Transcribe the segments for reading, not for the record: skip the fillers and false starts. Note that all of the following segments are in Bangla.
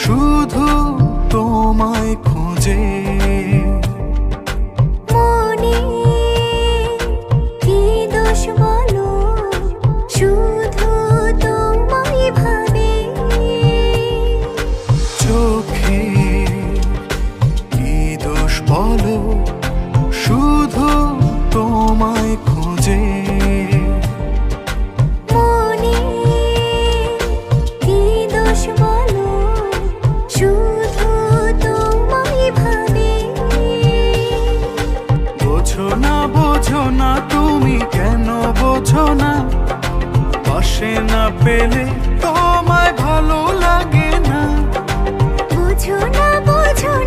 শুধু তোমায় খোঁজে মনে কি দোষ বলো, শুধু তোমায় ভাবে। চোখে কি দোষ বলো, শুধু তোমায় খোঁজে মনে কি দোষ বলো, শুধু তোমায় ভাবে। বোঝো না তুমি কেন বোঝো না, পাশে না পেলে তোমায় ভালো লাগে না। বোঝো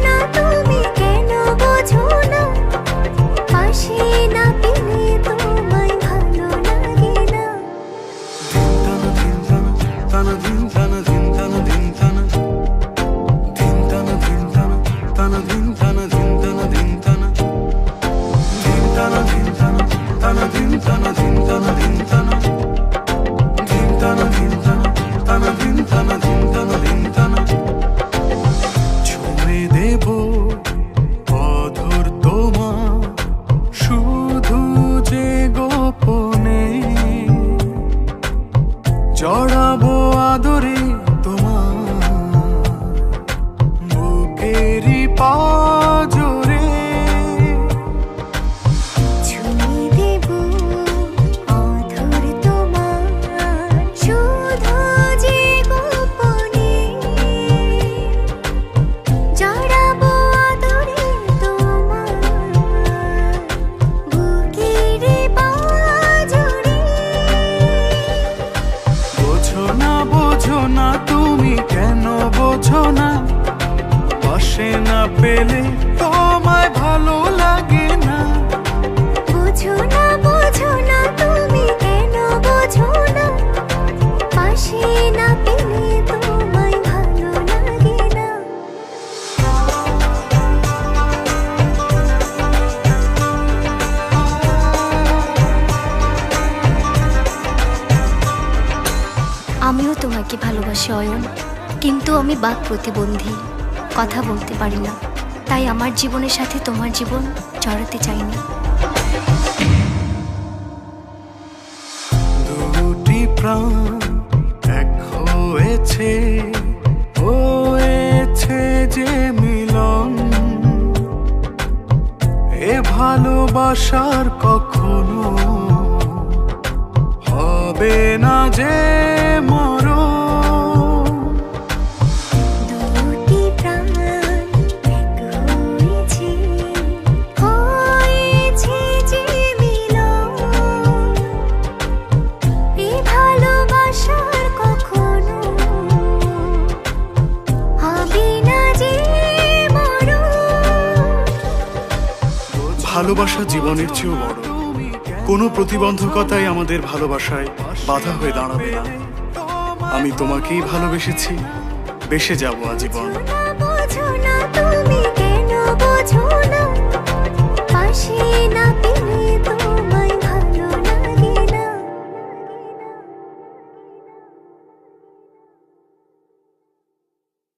না তুমি কেন বোঝো না, পাশে না পেলে তোমায় ভালো লাগে না। ধিন তানা ধিন তানা ধিন তানা ধিন তানা ধিন তানা ধিন তানা তানা ধিন তানা ধিন তানা ধিন তানা ধিন তানা ধিন তানা তানা ধিন তানা ধিন তানা ধিন তানা ধিন তানা ধিন তানা তানা ধিন তানা ধিন তানা ধিন তানা। ছুঁয়ে দেব অধর তোমা, শুধু যে গোপনে জড়াবো আদরে তোমার বুকেরই পাজরে। ছুঁয়ে দেব অধর তোমার, শুধু যে গোপনে জড়াবো আদরে তোমার বুকের পাঁজরে। বোঝো না তুমি কেন বোঝো না, পাশে না পেলে তোমায় ভালো লাগে না। বোঝো না তুমি কেন বোঝো না, পাশে না পেলে তোমায় ভালো লাগে না। আমিও তোমাকে ভালোবাসি অয়ন, কিন্তু আমি বাক প্রতিবন্ধী, কথা বলতে পারি না। তাই আমার জীবনের সাথে তোমার জীবন জড়াতে চাইনি। দুটি প্রাণ এক হয়েছে, হয়েছে যে মিলন, এ ভালোবাসার কখনো হবে না যে মরণ। দুটি প্রাণ এক হয়েছে, হয়েছে যে মিলন, এই ভালোবাসার কখনো হবে না যে মরণ। ভালোবাসা জীবনের চেয়েও বড়, কোনো প্রতিবন্ধকতাই আমাদের ভালোবাসায় বাধা হয়ে দাঁড়াবে না। আমি তোমাকেই ভালোবেসেছি, বেসে যাব আজীবন।